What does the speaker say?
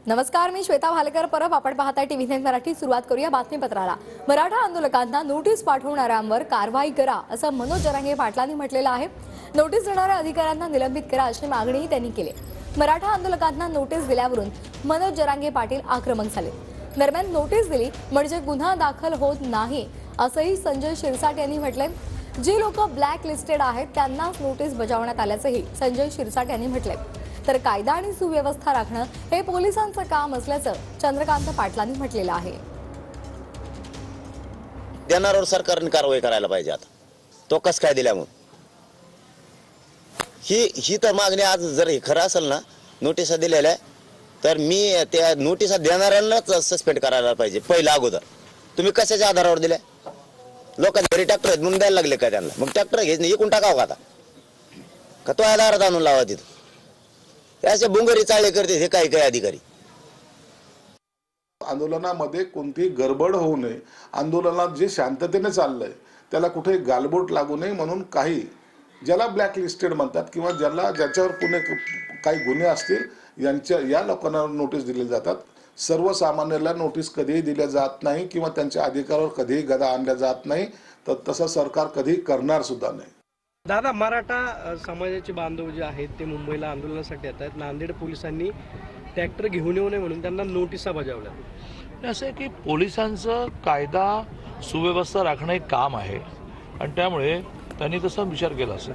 नमस्कार, मी श्वेता भालेकर परब. आपण पाहताय टीव्ही 9 मराठी. सुरुवात करूया बातमीपत्राला. मराठा आंदोलकांना नोटीस पाठवणाऱ्यांवर कारवाई करा असं मनोज जरांगे पाटलांनी म्हटलेलं आहे. नोटीस देणाऱ्या अधिकाऱ्यांना निलंबित करा अशी मागणीही त्यांनी केली. मराठा आंदोलकांना नोटीस दिल्यावरून मनोज जरांगे पाटील आक्रमक झाले. दरम्यान नोटीस दिली म्हणजे गुन्हा दाखल होत नाही असंही संजय शिरसाट यांनी म्हटलंय. जी लोक ब्लॅक लिस्टेड आहेत त्यांनाच नोटीस बजावण्यात आल्याचंही संजय शिरसाट यांनी म्हटलंय. तर कायदा आणि सुव्यवस्था राखणं हे पोलिसांचं काम असल्याचं चंद्रकांत पाटलांनी म्हटलेलं आहे. देणाऱ्यावर सरकारने कारवाई करायला पाहिजे. आता तो कस काय दिल्यामुळे ही तर मागणी आज जर हे खरं असेल ना, नोटिसा दिलेल्या तर मी त्या नोटिसा देणाऱ्यांनाच सस्पेंड करायला पाहिजे. पहिला अगोदर तुम्ही कशाच्या आधारावर दिल्या? लोकांच्या घरी ट्रॅक्टर आहेत म्हणून द्यायला लागले का त्यांना? मग ट्रॅक्टर घेत नाही, इकून टाकावं का आता? का तो आधारात आणून लावा तिथं? त्याचे बुंगरी चाळे करते हे काही काही अधिकारी. आंदोलनामध्ये कोणतीही गडबड होऊ नये, आंदोलनात जे शांततेने चाललंय त्याला कुठे गालबोट लागू नये म्हणून काही ज्याला ब्लॅक लिस्टेड म्हणतात किंवा ज्याच्यावर पुणे काही गुन्हे असतील या लोकांना नोटीस दिले जातात. सर्वसामान्याला नोटीस कधीही दिल्या जात नाही किंवा त्यांच्या अधिकारावर कधीही गदा आणल्या जात नाही. तर तसं सरकार कधीही करणार सुद्धा नाही. दादा, मराठा समाजाचे बांधव जे आहेत ते मुंबईला आंदोलनासाठी येत आहेत. नांदेड पोलिसांनी ट्रॅक्टर घेऊन येऊ नये म्हणून त्यांना नोटिसा बजावल्या. असं आहे की पोलिसांचं कायदा सुव्यवस्था राखणं एक काम आहे आणि त्यामुळे त्यांनी तसा विचार केला असेल.